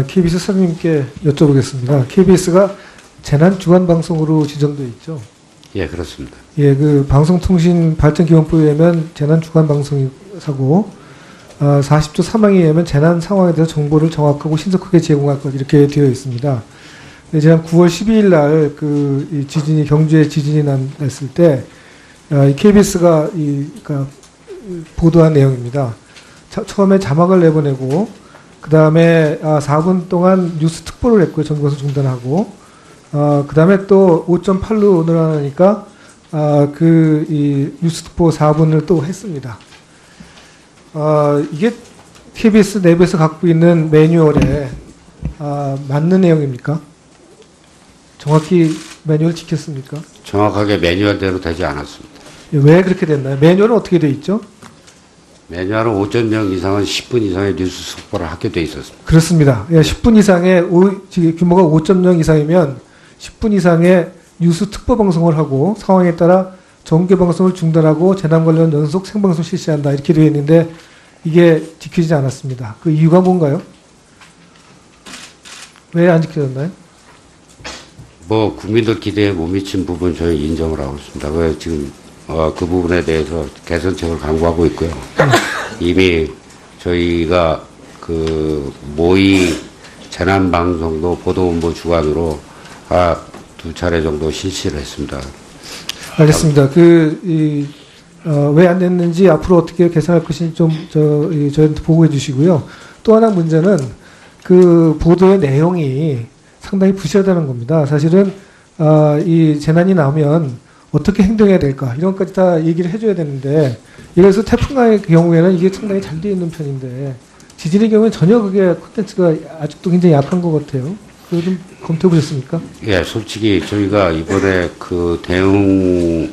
KBS 사장님께 여쭤보겠습니다. KBS가 재난 주간 방송으로 지정되어 있죠? 예, 그렇습니다. 예, 그 방송통신발전기본법에 의하면 재난 주간 방송사고, 40조 3항에 의하면 재난 상황에 대해서 정보를 정확하고 신속하게 제공할 것 이렇게 되어 있습니다. 네, 지난 9월 12일 날 그 지진이 경주에 지진이 났을 때 KBS가 그러니까 보도한 내용입니다. 처음에 자막을 내보내고 그 다음에 4분 동안 뉴스 특보를 했고요. 전국에서 중단하고 그 다음에 또 5.8로 늘어나니까 이 뉴스 특보 4분을 또 했습니다. 이게 KBS 내부에서 갖고 있는 매뉴얼에 맞는 내용입니까? 정확히 매뉴얼 지켰습니까? 정확하게 매뉴얼대로 되지 않았습니다. 왜 그렇게 됐나요? 매뉴얼은 어떻게 돼 있죠? 매뉴얼은 5.0 이상은 10분 이상의 뉴스 속보를 하게 돼 있었습니다. 그렇습니다. 10분 이상의 규모가 5.0 이상이면 10분 이상의 뉴스 특보 방송을 하고 상황에 따라 정규 방송을 중단하고 재난 관련 연속 생방송 실시한다 이렇게 되어 있는데 이게 지켜지지 않았습니다. 그 이유가 뭔가요? 왜 안 지켜졌나요? 국민들 기대에 못 미친 부분 저희 인정을 하고 있습니다. 그래서 지금 그 부분에 대해서 개선책을 강구하고 있고요. 이미 저희가 그 모의 재난 방송도 보도본부 주관으로 2차례 정도 실시를 했습니다. 알겠습니다. 왜 안 됐는지 앞으로 어떻게 개선할 것인지 좀 저희한테 보고해 주시고요. 또 하나 문제는 그 보도의 내용이 상당히 부실하다는 겁니다. 사실은 이 재난이 나면 어떻게 행동해야 될까 이런 것까지 다 얘기를 해줘야 되는데 이래서 태풍의 경우에는 이게 상당히 잘 되어 있는 편인데 지진의 경우에는 전혀 그게 콘텐츠가 아직도 굉장히 약한 것 같아요. 그거 좀 검토해 보셨습니까? 예, 솔직히 저희가 이번에 그 대응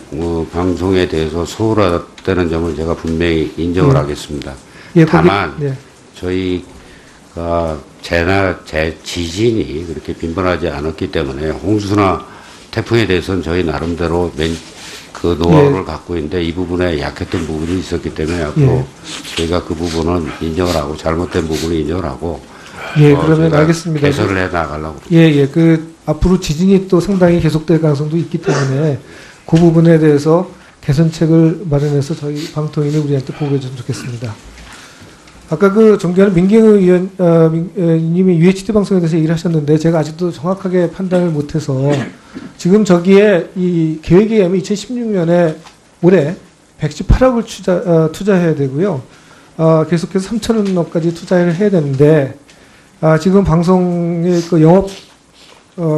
방송에 대해서 소홀하다는 점을 제가 분명히 인정을 하겠습니다. 예, 다만 네. 저희가 지진이 그렇게 빈번하지 않았기 때문에 홍수나 태풍에 대해서는 저희 나름대로 그 노하우를 갖고 있는데 이 부분에 약했던 부분이 있었기 때문에 앞으로 저희가 그 부분은 인정을 하고 잘못된 부분을 인정을 하고 그러면 알겠습니다. 개선을 해 나가려고. 앞으로 지진이 또 상당히 계속될 가능성도 있기 때문에 그 부분에 대해서 개선책을 마련해서 저희 방통위는 우리한테 보고해 줬으면 좋겠습니다. 아까 그 존경하는 민경의 의원님이 UHD 방송에 대해서 얘기를 하셨는데 제가 아직도 정확하게 판단을 못해서 지금 저기에 이 계획에 의하면 2016년에 올해 118억을 투자해야 되고요. 계속해서 3천억까지 투자를 해야 되는데 지금 방송의 그 영업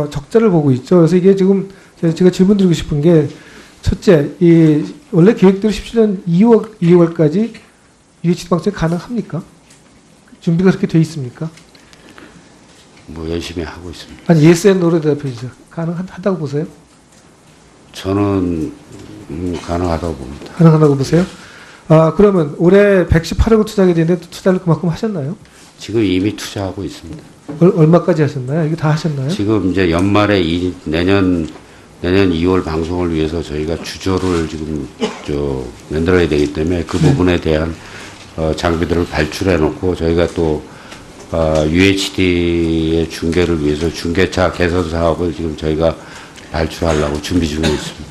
적자를 보고 있죠. 그래서 이게 지금 제가 질문 드리고 싶은 게 첫째, 원래 계획대로 17년 2월까지 UHD 방송이 가능합니까? 준비가 그렇게 돼 있습니까? 열심히 하고 있습니다. 아니, yes and no로 대답해 주세요. 가능하다고 보세요? 저는 가능하다고 봅니다. 가능하다고 보세요? 그러면 올해 118억을 투자하게 되는데 투자를 그만큼 하셨나요? 지금 이미 투자하고 있습니다. 얼마까지 하셨나요? 이거 다 하셨나요? 지금 이제 연말에 내년 2월 방송을 위해서 저희가 주조를 지금 만들어야 되기 때문에 그 부분에 대한 장비들을 발출해 놓고 저희가 또 UHD의 중계를 위해서 중계차 개선 사업을 지금 저희가 발출하려고 준비 중에 있습니다.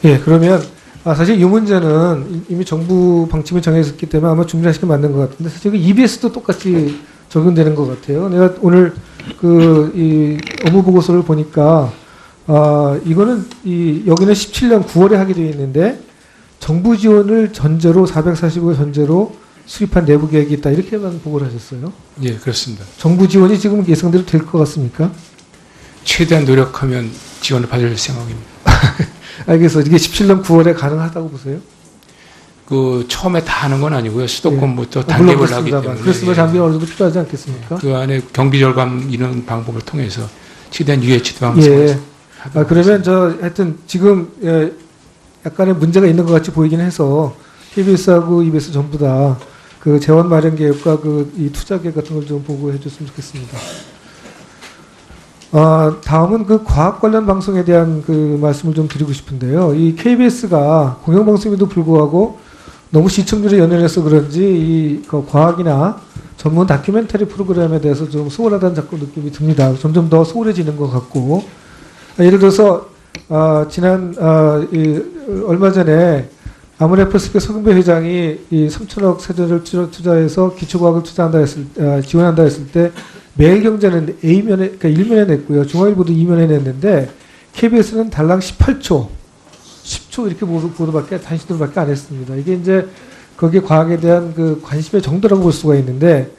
예, 그러면 사실 이 문제는 이미 정부 방침이 정해졌기 때문에 아마 준비하시는 게 맞는 것 같은데 사실 EBS도 똑같이 적용되는 것 같아요. 내가 오늘 이 업무 보고서를 보니까 이거는 여기는 17년 9월에 하게 되어 있는데 정부 지원을 전제로 440억 전제로 수립한 내부 계획이 있다 이렇게만 보고를 하셨어요. 예, 그렇습니다. 정부 지원이 지금 예상대로 될 것 같습니까? 최대한 노력하면 지원을 받을 생각입니다. 알겠어. 이게 17년 9월에 가능하다고 보세요? 처음에 다 하는 건 아니고요. 수도권부터 물론 단계별로 하기 때문에. 그렇으면 장비는 어느 정도 필요하지 않겠습니까? 그 안에 경비 절감 이런 방법을 통해서 최대한 UHD 방송을 그러면 하여튼 지금 약간의 문제가 있는 것 같이 보이긴 해서 KBS하고 EBS 전부 다 그 재원 마련 계획과 이 투자 계획 같은 걸 좀 보고해 줬으면 좋겠습니다. 다음은 그 과학 관련 방송에 대한 그 말씀을 좀 드리고 싶은데요. 이 KBS가 공영방송에도 불구하고 너무 시청률에 연연해서 그런지 그 과학이나 전문 다큐멘터리 프로그램에 대해서 좀 소홀하다는 자꾸 느낌이 듭니다. 점점 더 소홀해지는 것 같고, 예를 들어서 얼마 전에 아모레퍼스페 서경배 회장이 이 3천억 세전을 투자해서 기초과학을 지원한다 했을 때 매일경제는 A면에, 그러니까 1면에 냈고요. 중앙일보도 2면에 냈는데 KBS는 달랑 18초, 10초 이렇게 단신으로밖에 안 했습니다. 이게 이제 거기에 과학에 대한 그 관심의 정도라고 볼 수가 있는데,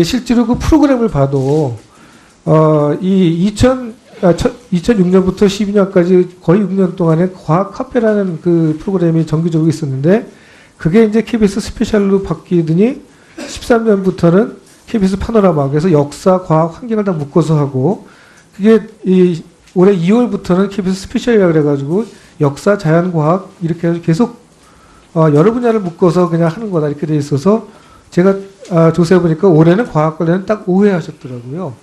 실제로 그 프로그램을 봐도 2006년부터 12년까지 거의 6년 동안에 과학 카페라는 그 프로그램이 정기적으로 있었는데, 그게 이제 KBS 스페셜로 바뀌더니 13년부터는 KBS 파노라마, 그래서 역사, 과학, 환경을 다 묶어서 하고, 그게 올해 2월부터는 KBS 스페셜이라고 그래가지고 역사, 자연과학 이렇게 해서 계속 여러 분야를 묶어서 그냥 하는 거다 이렇게 돼 있어서, 제가 조사해 보니까 올해는 과학 관련은 딱 5회 하셨더라고요.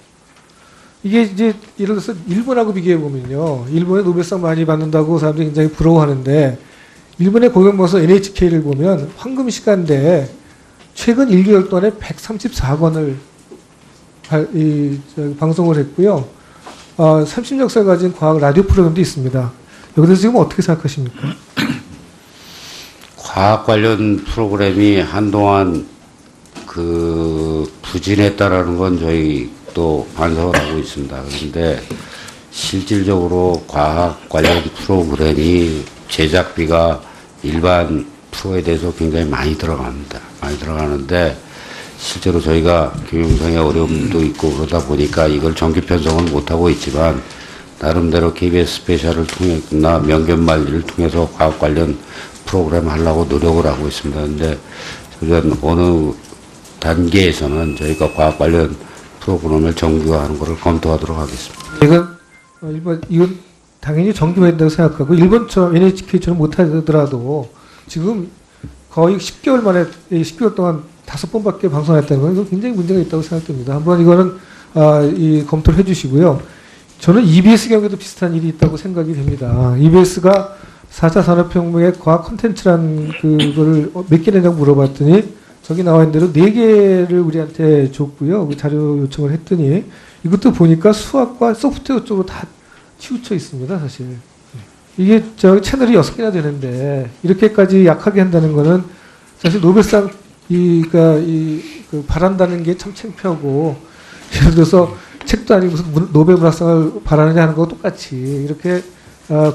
이게 이제 예를 들어서 일본하고 비교해 보면요, 일본에 노벨상 많이 받는다고 사람들이 굉장히 부러워하는데, 일본의 공영방송 NHK를 보면 황금 시간대에 최근 1개월 동안에 134건을 방송을 했고요. 30년 역사를 가진 과학 라디오 프로그램도 있습니다. 여기서 지금 어떻게 생각하십니까? 과학 관련 프로그램이 한동안 부진했다라는 건 저희 또 반성을 하고 있습니다. 그런데 실질적으로 과학 관련 프로그램이 제작비가 일반 프로에 대해서 굉장히 많이 들어갑니다. 많이 들어가는데 실제로 저희가 경영상의 어려움도 있고 그러다 보니까 이걸 정기 편성을 못하고 있지만, 나름대로 KBS 스페셜을 통해나 명견말리를 통해서 과학 관련 프로그램 하려고 노력을 하고 있습니다. 그런데 그건 어느 단계에서는 저희가 과학 관련 프로그램을 정규화하는 것을 검토하도록 하겠습니다. 이건 당연히 정규화해야 된다고 생각하고, 일본처럼 NHK처럼 못하더라도 지금 거의 10개월 만에 10개월 동안 5번밖에 방송했다는 건 이거 굉장히 문제가 있다고 생각됩니다. 한번 이거는 검토를 해주시고요. 저는 EBS 경우에도 비슷한 일이 있다고 생각이 됩니다. EBS가 4차 산업혁명의 과학 콘텐츠라는 그거를 몇 개 내냐고 물어봤더니 저기 나와 있는 대로 4개를 우리한테 줬고요. 그 자료 요청을 했더니 이것도 보니까 수학과 소프트웨어 쪽으로 다 치우쳐 있습니다, 사실. 이게 저 채널이 6개나 되는데 이렇게까지 약하게 한다는 거는 사실 노벨상 바란다는 게 참 창피하고, 예를 들어서 책도 아니고 무슨 노벨 문학상을 바라느냐 하는 거 똑같이 이렇게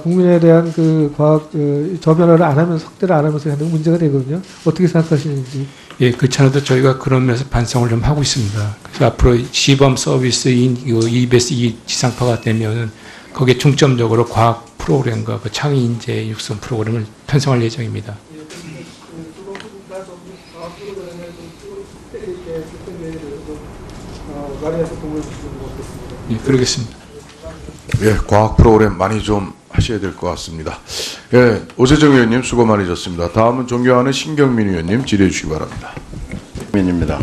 국민에 대한 그 과학 저변화를 안 하면서, 확대를 안 하면서 하는 문제가 되거든요. 어떻게 생각하시는지. 예, 그렇잖아도 저희가 그런 면에서 반성을 좀 하고 있습니다. 그래서 앞으로 시범 서비스인 EBS 지상파가 되면은 거기에 중점적으로 과학 프로그램과 그 창의 인재 육성 프로그램을 편성할 예정입니다. 예, 그러겠습니다. 예, 과학 프로그램 많이 좀 하셔야 될 것 같습니다. 예, 오세정 의원님 수고 많으셨습니다. 다음은 존경하는 신경민 의원님 질의해 주시기 바랍니다. 민입니다.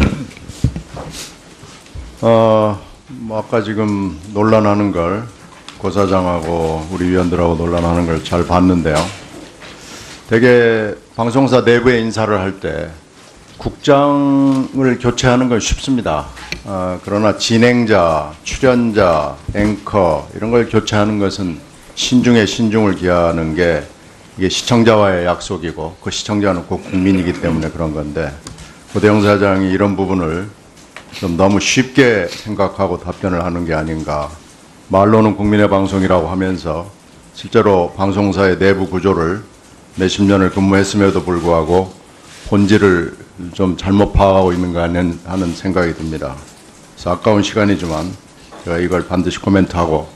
아까 지금 논란하는 걸 고 사장하고 우리 위원들하고 논란하는 걸 잘 봤는데요. 되게 방송사 내부에 인사를 할 때 국장을 교체하는 건 쉽습니다. 그러나 진행자, 출연자, 앵커 이런 걸 교체하는 것은 신중에 신중을 기하는 게 이게 시청자와의 약속이고, 그 시청자는 곧 국민이기 때문에 그런 건데, 고대영 사장이 이런 부분을 좀 너무 쉽게 생각하고 답변을 하는 게 아닌가. 말로는 국민의 방송이라고 하면서 실제로 방송사의 내부 구조를 몇십 년을 근무했음에도 불구하고 본질을 좀 잘못 파악하고 있는 거 아니냐 하는 생각이 듭니다. 그래서 아까운 시간이지만 제가 이걸 반드시 코멘트하고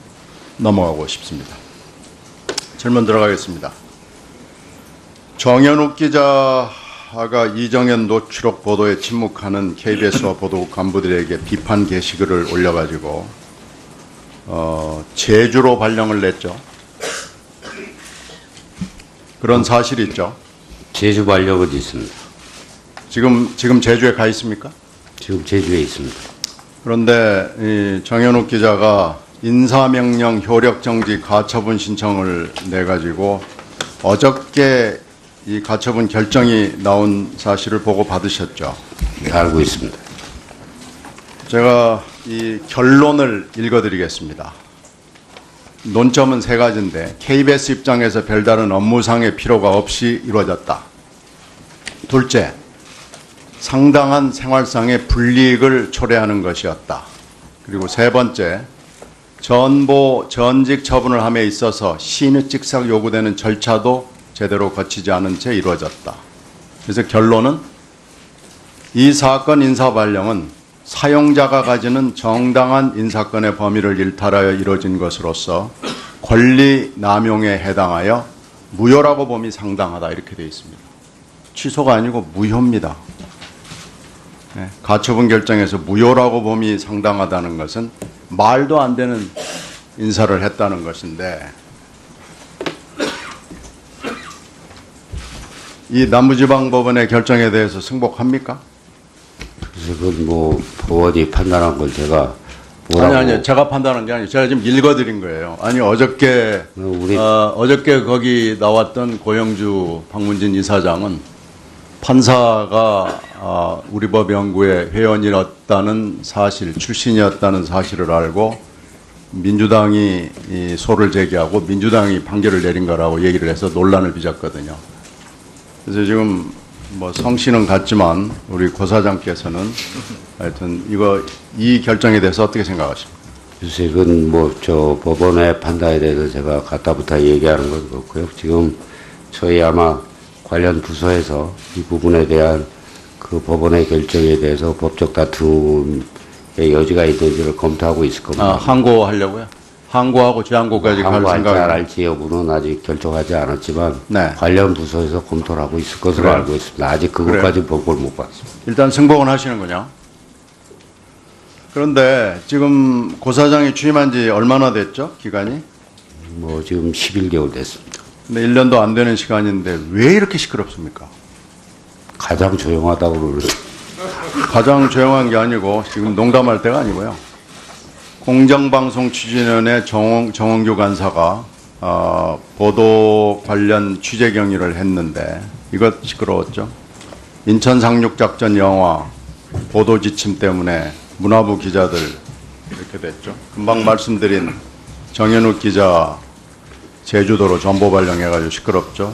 넘어가고 싶습니다. 질문 들어가겠습니다. 정현욱 기자가 이정현 노출록 보도에 침묵하는 KBS와 보도국 간부들에게 비판 게시글을 올려가지고 제주로 발령을 냈죠. 그런 사실이 있죠. 제주 발령은 있습니다. 지금 제주에 가 있습니까? 지금 제주에 있습니다. 그런데 이 정현욱 기자가 인사명령 효력정지 가처분 신청을 내가지고 어저께 이 가처분 결정이 나온 사실을 보고 받으셨죠. 네, 알고 있습니다. 제가 이 결론을 읽어드리겠습니다. 논점은 세 가지인데 KBS 입장에서 별다른 업무상의 필요가 없이 이루어졌다. 둘째, 상당한 생활상의 불이익을 초래하는 것이었다. 그리고 세 번째, 전직 처분을 함에 있어서 시인의직sak 요구되는 절차도 제대로 거치지 않은 채 이루어졌다. 그래서 결론은 이 사건 인사발령은 사용자가 가지는 정당한 인사권의 범위를 일탈하여 이루어진 것으로서 권리 남용에 해당하여 무효라고 봄이 상당하다 이렇게 되어 있습니다. 취소가 아니고 무효입니다. 네, 가처분 결정에서 무효라고 봄이 상당하다는 것은 말도 안 되는 인사를 했다는 것인데 이 남부지방법원의 결정에 대해서 승복합니까? 그래서 그건 뭐 법원이 판단한 걸 제가 뭐라고 아니요. 제가 판단한 게 아니에요. 제가 지금 읽어드린 거예요. 아니 어저께 어저께 거기 나왔던 고영주 박문진 이사장은 판사가 우리 법 연구의 회원이었다는 사실, 출신이었다는 사실을 알고 민주당이 이 소를 제기하고 민주당이 판결을 내린 거라고 얘기를 해서 논란을 빚었거든요. 그래서 지금 뭐 성씨는 같지만 우리 고 사장께서는 하여튼 이 결정에 대해서 어떻게 생각하십니까? 글쎄 이건 뭐 저 법원의 판단에 대해서 제가 갖다부터 얘기하는 건 그렇고요. 지금 저희 아마 관련 부서에서 이 부분에 대한 그 법원의 결정에 대해서 법적 다툼의 여지가 있는지를 검토하고 있을 겁니다. 항고하려고요? 항고하고 재항고까지 갈 항고할지 안 생각. 할지 여부는 아직 결정하지 않았지만 네. 관련 부서에서 검토를 하고 있을 것으로 그래요? 알고 있습니다. 아직 그것까지 보고를 못 봤습니다. 일단 승복은 하시는군요. 그런데 지금 고 사장이 취임한 지 얼마나 됐죠? 기간이? 뭐 지금 11개월 됐습니다. 근데 1년도 안 되는 시간인데 왜 이렇게 시끄럽습니까? 가장 조용하다고 그러는데 가장 조용한 게 아니고 지금 농담할 때가 아니고요. 공정방송추진위원회 정원규 간사가 보도 관련 취재 경위를 했는데 이것 시끄러웠죠. 인천 상륙작전 영화 보도 지침 때문에 문화부 기자들 이렇게 됐죠. 금방 말씀드린 정현욱 기자 제주도로 전보 발령해가지고 시끄럽죠.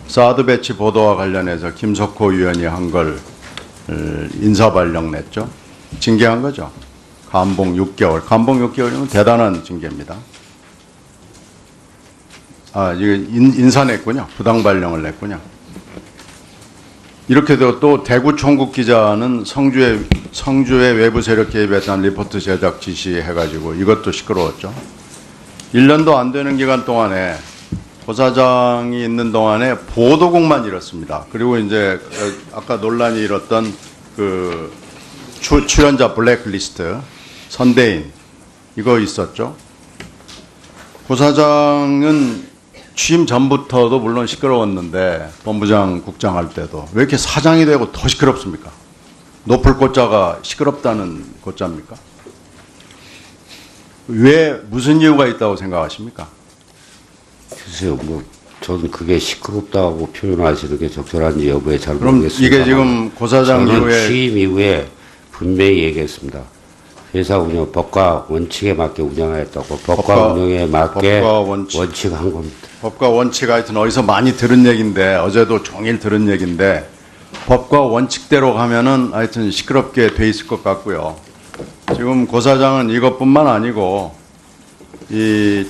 사드 배치 보도와 관련해서 김석호 위원이 한 걸 인사 발령 냈죠. 징계한 거죠. 감봉 6개월. 감봉 6개월이면 대단한 징계입니다. 이거 인사 냈군요. 부당 발령을 냈군요. 이렇게 되고 또 대구 총국 기자는 성주의 외부 세력 개입에 대한 리포트 제작 지시해가지고 이것도 시끄러웠죠. 1년도 안 되는 기간 동안에 고 사장이 있는 동안에 보도국만 잃었습니다. 그리고 이제 아까 논란이 일었던 그 출연자 블랙리스트 선대인 이거 있었죠. 고 사장은 취임 전부터도 물론 시끄러웠는데 본부장 국장 할 때도 왜 이렇게 사장이 되고 더 시끄럽습니까? 높을 고자가 시끄럽다는 고자입니까? 왜 무슨 이유가 있다고 생각하십니까? 글쎄요, 뭐 저는 그게 시끄럽다고 표현하시는 게 적절한지 여부에 잘 그럼 모르겠습니다. 이게 지금 고 사장 저는 이후에 취임 이후에 분명히 얘기했습니다. 회사 운영 법과 원칙에 맞게 운영하였다고 법과 운영에 맞게 법과 원칙. 원칙한 겁니다. 법과 원칙 하여튼 어디서 많이 들은 얘기인데 어제도 종일 들은 얘기인데 법과 원칙대로 가면은 하여튼 시끄럽게 돼 있을 것 같고요. 지금 고 사장은 이것뿐만 아니고 이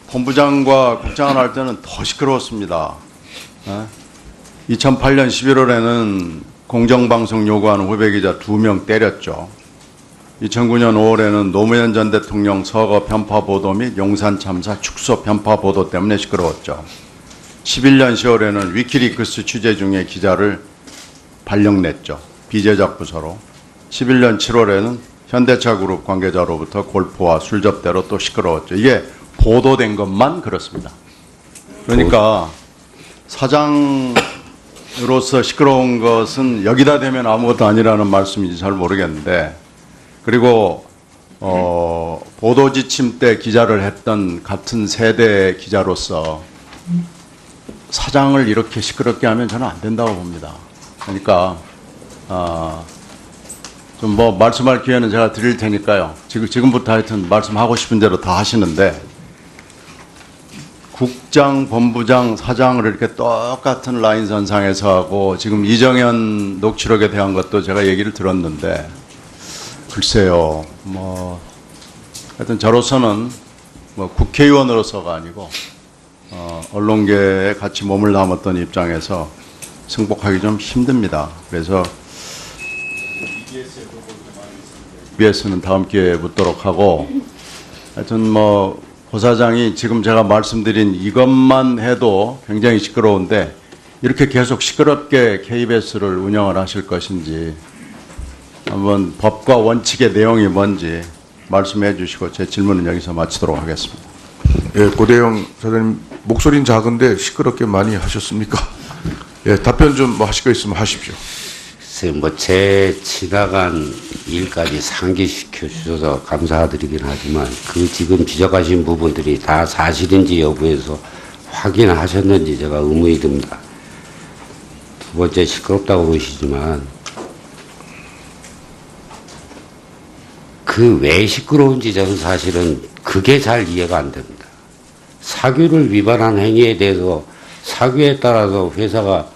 본부장과 국장을 할 때는 더 시끄러웠습니다. 2008년 11월에는 공정방송 요구하는 후배 기자 2명 때렸죠. 2009년 5월에는 노무현 전 대통령 서거 편파 보도 및 용산 참사 축소 편파 보도 때문에 시끄러웠죠. 11년 10월에는 위키리크스 취재 중에 기자를 발령냈죠. 비제작 부서로. 11년 7월에는 현대차 그룹 관계자로부터 골프와 술 접대로 또 시끄러웠죠. 이게 보도된 것만 그렇습니다. 그러니까 사장으로서 시끄러운 것은 여기다 대면 아무것도 아니라는 말씀인지 잘 모르겠는데 그리고 보도 지침 때 기자를 했던 같은 세대 기자로서 사장을 이렇게 시끄럽게 하면 저는 안 된다고 봅니다. 그러니까 좀 뭐 말씀할 기회는 제가 드릴 테니까요. 지금부터 하여튼 말씀하고 싶은 대로 다 하시는데 국장, 본부장, 사장을 이렇게 똑같은 라인 선상에서 하고 지금 이정현 녹취록에 대한 것도 제가 얘기를 들었는데 글쎄요. 뭐 하여튼 저로서는 뭐 국회의원으로서가 아니고 언론계에 같이 몸을 담았던 입장에서 승복하기 좀 힘듭니다. 그래서 EBS는 다음 기회에 묻도록 하고 하여튼 뭐 고 사장이 지금 제가 말씀드린 이것만 해도 굉장히 시끄러운데 이렇게 계속 시끄럽게 KBS를 운영을 하실 것인지 한번 법과 원칙의 내용이 뭔지 말씀해 주시고 제 질문은 여기서 마치도록 하겠습니다. 예, 고대영 사장님 목소리는 작은데 시끄럽게 많이 하셨습니까? 예, 답변 좀 뭐 하실 거 있으면 하십시오. 글쎄, 뭐, 제 지나간 일까지 상기시켜 주셔서 감사드리긴 하지만, 그 지금 지적하신 부분들이 다 사실인지 여부에서 확인하셨는지 제가 의문이 듭니다. 두 번째, 시끄럽다고 보시지만, 그 왜 시끄러운지 저는 사실은 그게 잘 이해가 안 됩니다. 사규를 위반한 행위에 대해서 사규에 따라서 회사가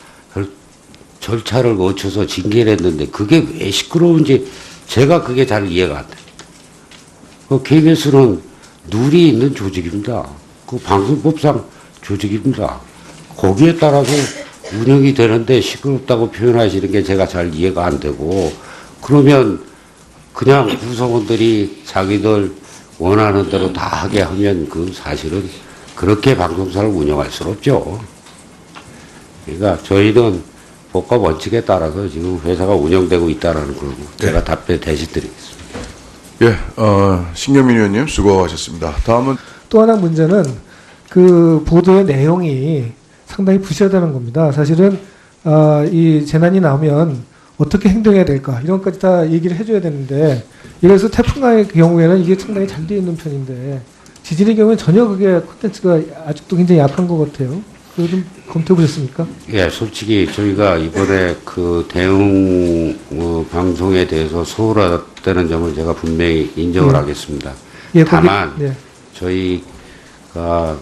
절차를 거쳐서 징계를 했는데 그게 왜 시끄러운지 제가 그게 잘 이해가 안 됩니다. 그 KBS는 룰이 있는 조직입니다. 그 방송법상 조직입니다. 거기에 따라서 운영이 되는데 시끄럽다고 표현하시는 게 제가 잘 이해가 안 되고 그러면 그냥 구성원들이 자기들 원하는 대로 다 하게 하면 그 사실은 그렇게 방송사를 운영할 수는 없죠. 그러니까 저희는 법과 원칙에 따라서 지금 회사가 운영되고 있다는 걸 제가 답변 대신 드리겠습니다. 예, 신경민 의원님 수고하셨습니다. 다음은 또 하나 문제는 그 보도의 내용이 상당히 부실하다는 겁니다. 사실은 이 재난이 나오면 어떻게 행동해야 될까 이런 것까지 다 얘기를 해줘야 되는데 이래서 태풍의 경우에는 이게 상당히 잘 되어 있는 편인데 지진의 경우에는 전혀 그게 콘텐츠가 아직도 굉장히 약한 것 같아요. 그거 좀 검토해 보셨습니까? 예, 솔직히 저희가 이번에 그 대응 방송에 대해서 소홀했다는 점을 제가 분명히 인정을 하겠습니다. 예, 다만 거기, 예. 저희가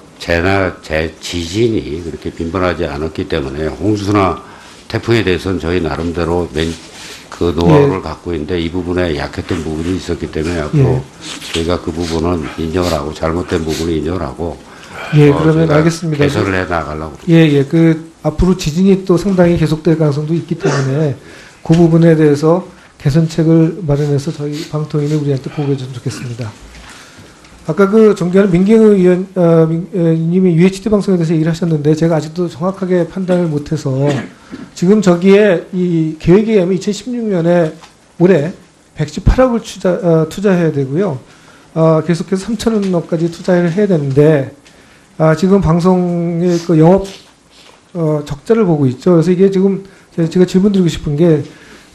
지진이 그렇게 빈번하지 않았기 때문에 홍수나 태풍에 대해서는 저희 나름대로 그 노하우를 갖고 있는데 이 부분에 약했던 부분이 있었기 때문에 앞으로 저희가 그 부분은 인정을 하고 잘못된 부분을 인정을 하고 예, 그러면 저희가 알겠습니다. 개선을 해 나가려고. 예. 그 앞으로 지진이 또 상당히 계속될 가능성도 있기 때문에 그 부분에 대해서 개선책을 마련해서 저희 방통위는 우리한테 보고해 줬으면 좋겠습니다. 아까 그 존경하는 민경의 의원님이 UHD 방송에 대해서 얘기를 하셨는데 제가 아직도 정확하게 판단을 못해서 지금 저기에 이 계획에 의하면 2016년에 올해 118억을 투자해야 되고요. 계속해서 3천억 원까지 투자를 해야 되는데 지금 방송의 그 영업 적자를 보고 있죠. 그래서 이게 지금 제가 질문드리고 싶은 게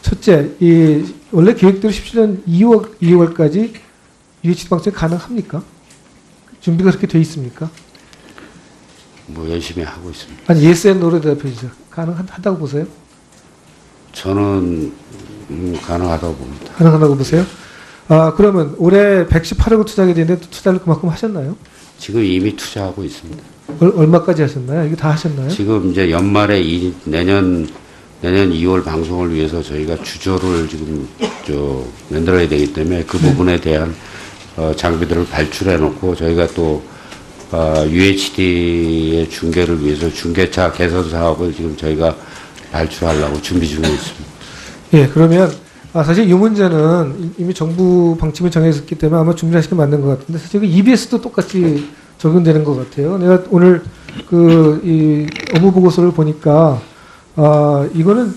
첫째, 이 원래 계획대로 17년 2월까지 UHD 방송이 가능합니까? 준비가 그렇게 돼 있습니까? 뭐 열심히 하고 있습니다. 아니 예스앤 노로 대답해주세요. 가능하다고 보세요? 저는 가능하다고 봅니다. 가능하다고 보세요? 그러면 올해 118억을 투자하게 되는데 투자를 그만큼 하셨나요? 지금 이미 투자하고 있습니다. 얼마까지 하셨나요? 이게 다 하셨나요? 지금 이제 연말에 내년 2월 방송을 위해서 저희가 주조를 지금 만들어야 되기 때문에 그 부분에 대한 장비들을 발출해 놓고 저희가 또 UHD의 중계를 위해서 중계차 개선 사업을 지금 저희가 발출하려고 준비 중에 있습니다. 예, 그러면 사실 이 문제는 이미 정부 방침이 정해졌기 때문에 아마 준비하시는 게 맞는 것 같은데 사실 EBS도 똑같이 적용되는 것 같아요. 내가 오늘 이 업무 보고서를 보니까 이거는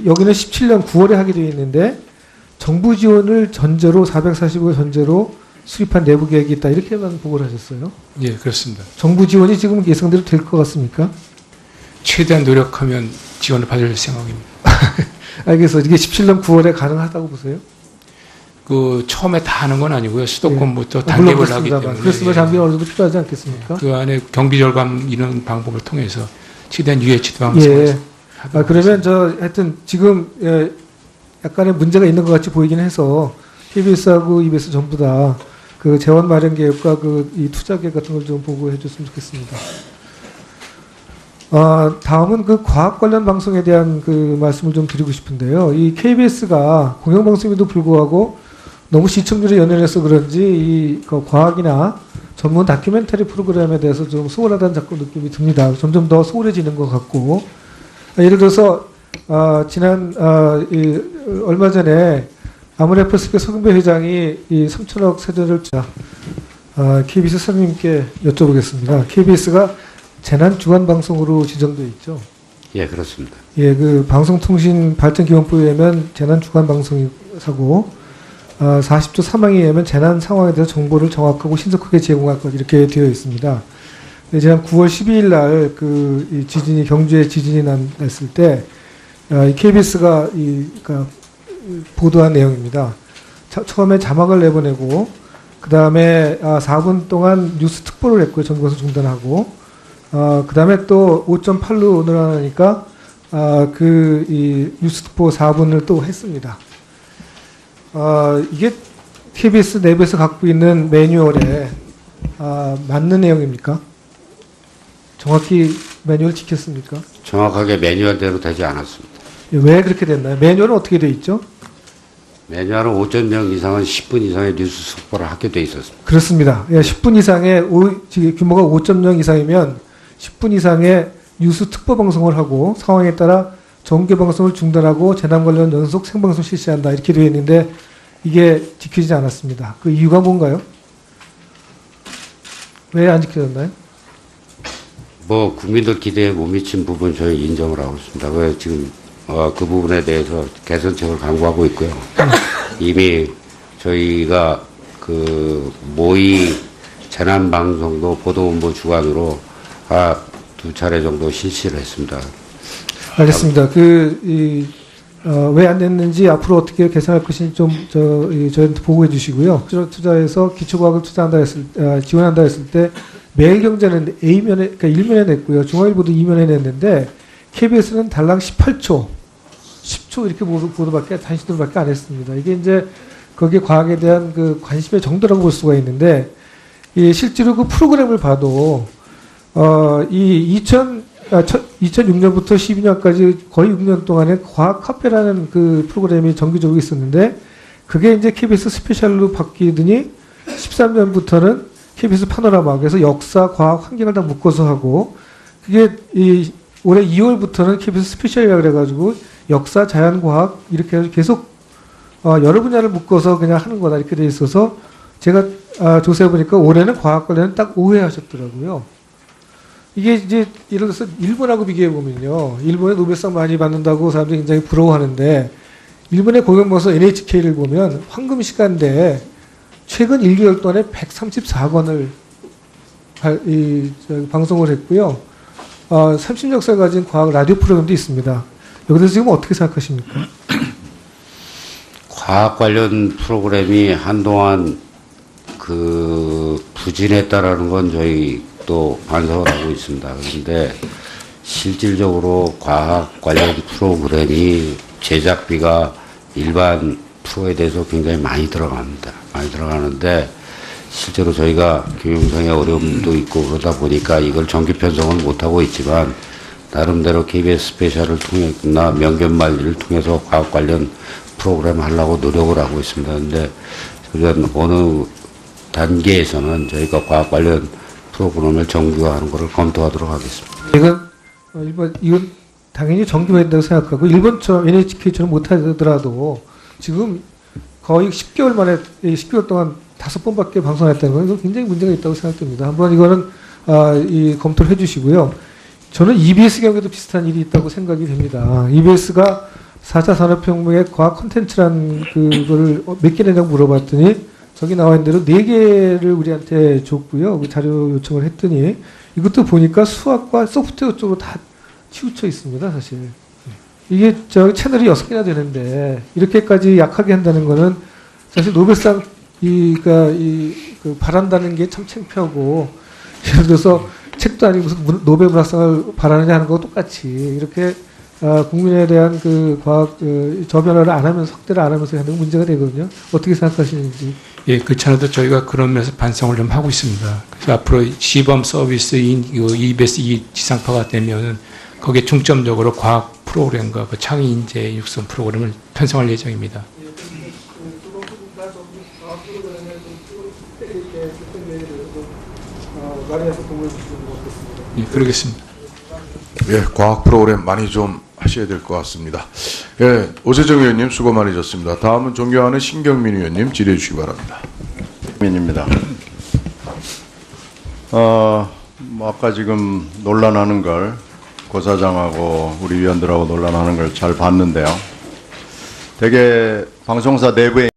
여기는 17년 9월에 하게 되어 있는데 정부 지원을 전제로 445억 전제로 수립한 내부 계획이 있다 이렇게만 보고를 하셨어요. 예, 그렇습니다. 정부 지원이 지금 예상대로 될 것 같습니까? 최대한 노력하면 지원을 받을 생각입니다. 알겠어. 이게 17년 9월에 가능하다고 보세요? 그 처음에 다 하는 건 아니고요. 수도권부터 물론 단계별로 하기 그렇습니다만. 때문에 그렇으면 장비가 어느 정도 필요하지 않겠습니까? 그 안에 경비 절감 이런 방법을 통해서 최대한 UHD 방송을 예. 그러면 하여튼 지금 약간의 문제가 있는 것 같이 보이긴 해서 KBS하고 EBS 전부 다 그 재원 마련 계획과 그 이 투자 계획 같은 걸 좀 보고해 줬으면 좋겠습니다. 다음은 그 과학 관련 방송에 대한 그 말씀을 좀 드리고 싶은데요. 이 KBS가 공영방송에도 불구하고 너무 시청률에 연연해서 그런지 그 과학이나 전문 다큐멘터리 프로그램에 대해서 좀 소홀하다는 자꾸 느낌이 듭니다. 점점 더 소홀해지는 것 같고, 예를 들어서 얼마 전에 아모레퍼스의 서경배 회장이 이 3천억 세전을 KBS 사장님께 여쭤보겠습니다. KBS가 재난 주간 방송으로 지정되어 있죠. 예, 그렇습니다. 예, 그 방송통신발전기본법에 의하면 재난 주간 방송사고 40조 3항에 의하면 재난 상황에 대해서 정보를 정확하고 신속하게 제공할 것 이렇게 되어 있습니다. 지난 9월 12일 날 그 지진이 경주에 지진이 났을 때 KBS가 보도한 내용입니다. 처음에 자막을 내보내고 그 다음에 4분 동안 뉴스 특보를 했고요. 전국에서 중단하고 그 다음에 또 5.8로 늘어나니까 이 뉴스 특보 4분을 또 했습니다. 이게 KBS 내부에서 갖고 있는 매뉴얼에 맞는 내용입니까? 정확히 매뉴얼 지켰습니까? 정확하게 매뉴얼대로 되지 않았습니다. 왜 그렇게 됐나요? 매뉴얼은 어떻게 돼 있죠? 매뉴얼은 5.0 이상은 10분 이상의 뉴스 속보를 하게 돼 있었습니다. 그렇습니다. 10분 이상의 규모가 5.0 이상이면 10분 이상의 뉴스 특보 방송을 하고 상황에 따라 정규 방송을 중단하고 재난 관련 연속 생방송 실시한다 이렇게 되어 있는데 이게 지켜지지 않았습니다. 그 이유가 뭔가요? 왜 안 지켜졌나요? 국민들 기대에 못 미친 부분 저희 인정을 하고 있습니다. 그래서 지금 그 부분에 대해서 개선책을 강구하고 있고요. 이미 저희가 그 모의 재난 방송도 보도본부 주관으로 2차례 정도 실시를 했습니다. 알겠습니다. 왜 안 됐는지 앞으로 어떻게 개선할 것인지 좀 저희한테 보고해 주시고요. 투자해서 기초과학을 지원한다 했을 때 매일경제는 A면에, 그러니까 1면에 냈고요. 중앙일보도 2면에 냈는데 KBS는 달랑 18초, 10초 이렇게 단시도밖에 안 했습니다. 이게 이제 거기에 과학에 대한 그 관심의 정도라고 볼 수가 있는데 실제로 그 프로그램을 봐도 2006년부터 12년까지 거의 6년 동안에 과학 카페라는 그 프로그램이 정기적으로 있었는데 그게 이제 KBS 스페셜로 바뀌더니 13년부터는 KBS 파노라마, 그래서 역사, 과학, 환경을 다 묶어서 하고 그게 올해 2월부터는 KBS 스페셜이라고 그래가지고 역사, 자연과학 이렇게 해서 계속 여러 분야를 묶어서 그냥 하는 거다 이렇게 돼 있어서 제가 조사해 보니까 올해는 과학 관련은 딱 5회 하셨더라고요. 이게 이제 예를 들어서 일본하고 비교해 보면요, 일본에 노벨상 많이 받는다고 사람들이 굉장히 부러워하는데 일본의 공영방송 NHK를 보면 황금 시간대에 최근 1개월 동안에 134건을 방송을 했고요. 30역사를 가진 과학 라디오 프로그램도 있습니다. 여기서 지금 어떻게 생각하십니까? 과학 관련 프로그램이 한동안 부진했다라는 건 저희 또 반성을 하고 있습니다. 그런데 실질적으로 과학 관련 프로그램이 제작비가 일반 프로에 대해서 굉장히 많이 들어갑니다. 많이 들어가는데 실제로 저희가 경영상의 어려움도 있고 그러다 보니까 이걸 정기 편성을 못하고 있지만 나름대로 KBS 스페셜을 통해나 명견말리를 통해서 과학 관련 프로그램 하려고 노력을 하고 있습니다. 그런데 저희가 어느 단계에서는 저희가 과학 관련 프로그램을 정규화하는 것을 검토하도록 하겠습니다. 이건 당연히 정규화해야 된다고 생각하고 일본처럼 NHK처럼 못하더라도 지금 거의 10개월 만에 10개월 동안 5번밖에 방송했다는 건 이거 굉장히 문제가 있다고 생각됩니다. 한번 이거는 검토를 해주시고요. 저는 EBS 경우에도 비슷한 일이 있다고 생각이 됩니다. EBS가 4차 산업혁명의 과학 콘텐츠라는 그거를 몇 개 내냐고 물어봤더니 저기 나와 있는 대로 4개를 우리한테 줬고요. 자료 요청을 했더니 이것도 보니까 수학과 소프트웨어 쪽으로 다 치우쳐 있습니다, 사실. 이게 저 채널이 6개나 되는데 이렇게까지 약하게 한다는 거는 사실 노벨상 바란다는 게 참 창피하고, 예를 들어서 책도 아니고 무슨 노벨 문학상을 바라느냐 하는 거 똑같이 이렇게 국민에 대한 그 과학 저변화를 안 하면서 확대를 안 하면서 하는 게 문제가 되거든요. 어떻게 생각하시는지. 예, 그렇잖아도 저희가 그런 면에서 반성을 좀 하고 있습니다. 그래서 앞으로 시범 서비스인 EBS 2 지상파가 되면은 거기에 중점적으로 과학 프로그램과 그 창의 인재 육성 프로그램을 편성할 예정입니다. 예, 그러겠습니다. 예, 과학 프로그램 많이 좀 하셔야 될 것 같습니다. 예, 오세정 의원님 수고 많으셨습니다. 다음은 존경하는 신경민 의원님 질의해 주시기 바랍니다. 민입니다. 뭐 아까 지금 논란하는 걸 고사장하고 우리 위원들하고 논란하는 걸 잘 봤는데요. 되게 방송사 내부에